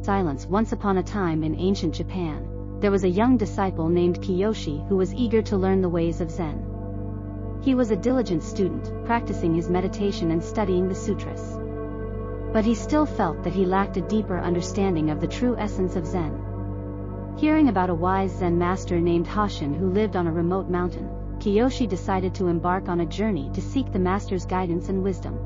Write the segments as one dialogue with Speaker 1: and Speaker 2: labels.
Speaker 1: Silence. Once upon a time in ancient Japan, there was a young disciple named Kiyoshi who was eager to learn the ways of Zen. He was a diligent student, practicing his meditation and studying the sutras. But he still felt that he lacked a deeper understanding of the true essence of Zen. Hearing about a wise Zen master named Hashin who lived on a remote mountain, Kiyoshi decided to embark on a journey to seek the master's guidance and wisdom.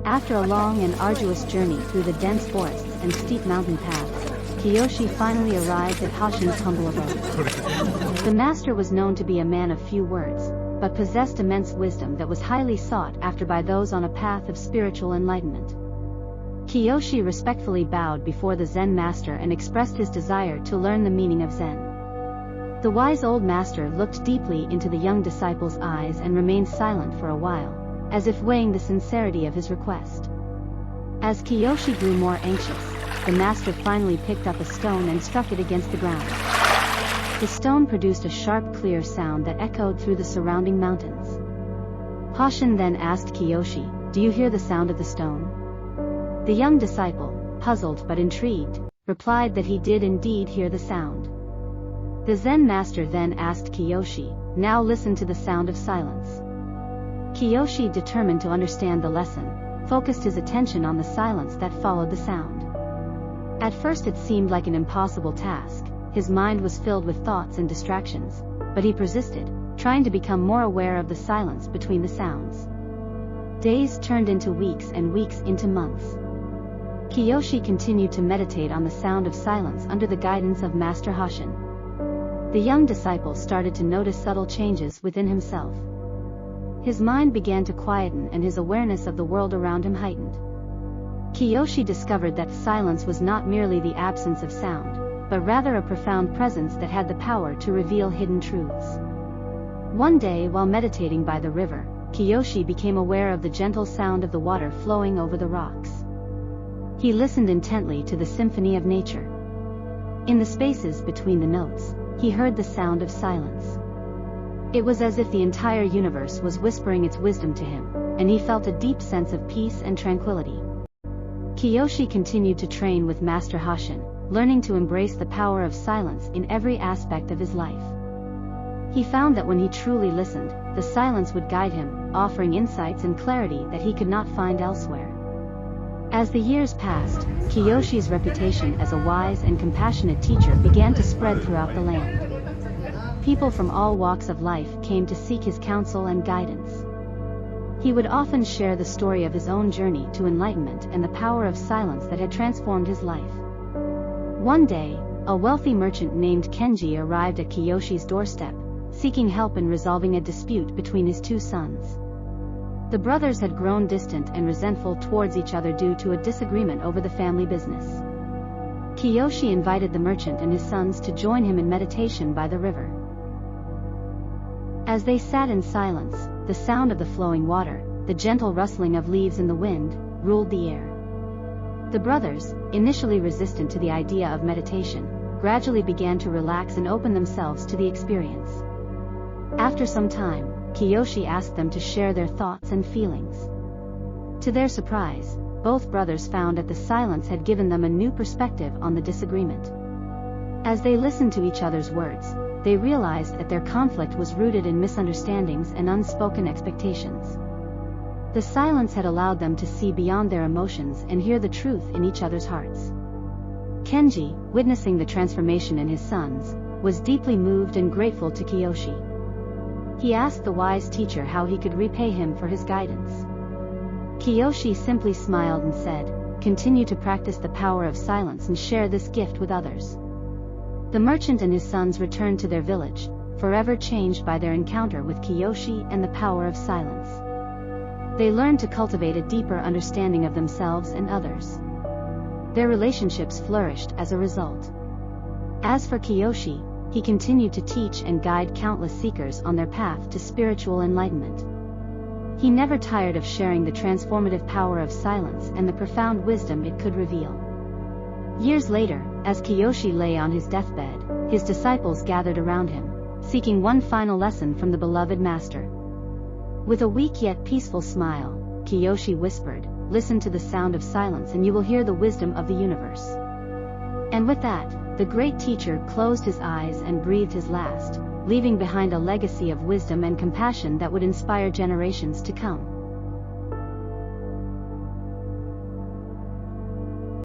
Speaker 1: After a long and arduous journey through the dense forests and steep mountain paths, Kiyoshi finally arrived at Hashin's humble abode. The master was known to be a man of few words, but possessed immense wisdom that was highly sought after by those on a path of spiritual enlightenment. Kiyoshi respectfully bowed before the Zen master and expressed his desire to learn the meaning of Zen. The wise old master looked deeply into the young disciple's eyes and remained silent for a while, as if weighing the sincerity of his request. As Kiyoshi grew more anxious, the master finally picked up a stone and struck it against the ground. The stone produced a sharp, clear sound that echoed through the surrounding mountains. Hashin then asked Kiyoshi, "Do you hear the sound of the stone?" The young disciple, puzzled but intrigued, replied that he did indeed hear the sound. The Zen master then asked Kiyoshi, "Now listen to the sound of silence." Kiyoshi, determined to understand the lesson, focused his attention on the silence that followed the sound. At first it seemed like an impossible task, his mind was filled with thoughts and distractions, but he persisted, trying to become more aware of the silence between the sounds. Days turned into weeks and weeks into months. Kiyoshi continued to meditate on the sound of silence under the guidance of Master Hashin. The young disciple started to notice subtle changes within himself. His mind began to quieten and his awareness of the world around him heightened. Kiyoshi discovered that silence was not merely the absence of sound, but rather a profound presence that had the power to reveal hidden truths. One day, while meditating by the river, Kiyoshi became aware of the gentle sound of the water flowing over the rocks. He listened intently to the symphony of nature. In the spaces between the notes, he heard the sound of silence. It was as if the entire universe was whispering its wisdom to him, and he felt a deep sense of peace and tranquility. Kiyoshi continued to train with Master Hashin, learning to embrace the power of silence in every aspect of his life. He found that when he truly listened, the silence would guide him, offering insights and clarity that he could not find elsewhere. As the years passed, Kiyoshi's reputation as a wise and compassionate teacher began to spread throughout the land. People from all walks of life came to seek his counsel and guidance. He would often share the story of his own journey to enlightenment and the power of silence that had transformed his life. One day, a wealthy merchant named Kenji arrived at Kiyoshi's doorstep, seeking help in resolving a dispute between his two sons. The brothers had grown distant and resentful towards each other due to a disagreement over the family business. Kiyoshi invited the merchant and his sons to join him in meditation by the river. As they sat in silence, the sound of the flowing water, the gentle rustling of leaves in the wind, ruled the air. The brothers, initially resistant to the idea of meditation, gradually began to relax and open themselves to the experience. After some time, Kiyoshi asked them to share their thoughts and feelings. To their surprise, both brothers found that the silence had given them a new perspective on the disagreement. As they listened to each other's words, they realized that their conflict was rooted in misunderstandings and unspoken expectations. The silence had allowed them to see beyond their emotions and hear the truth in each other's hearts. Kenji, witnessing the transformation in his sons, was deeply moved and grateful to Kiyoshi. He asked the wise teacher how he could repay him for his guidance. Kiyoshi simply smiled and said, "Continue to practice the power of silence and share this gift with others." The merchant and his sons returned to their village, forever changed by their encounter with Kiyoshi and the power of silence. They learned to cultivate a deeper understanding of themselves and others. Their relationships flourished as a result. As for Kiyoshi, he continued to teach and guide countless seekers on their path to spiritual enlightenment. He never tired of sharing the transformative power of silence and the profound wisdom it could reveal. Years later, as Kiyoshi lay on his deathbed, his disciples gathered around him, seeking one final lesson from the beloved master. With a weak yet peaceful smile, Kiyoshi whispered, "Listen to the sound of silence and you will hear the wisdom of the universe." And with that, the great teacher closed his eyes and breathed his last, leaving behind a legacy of wisdom and compassion that would inspire generations to come.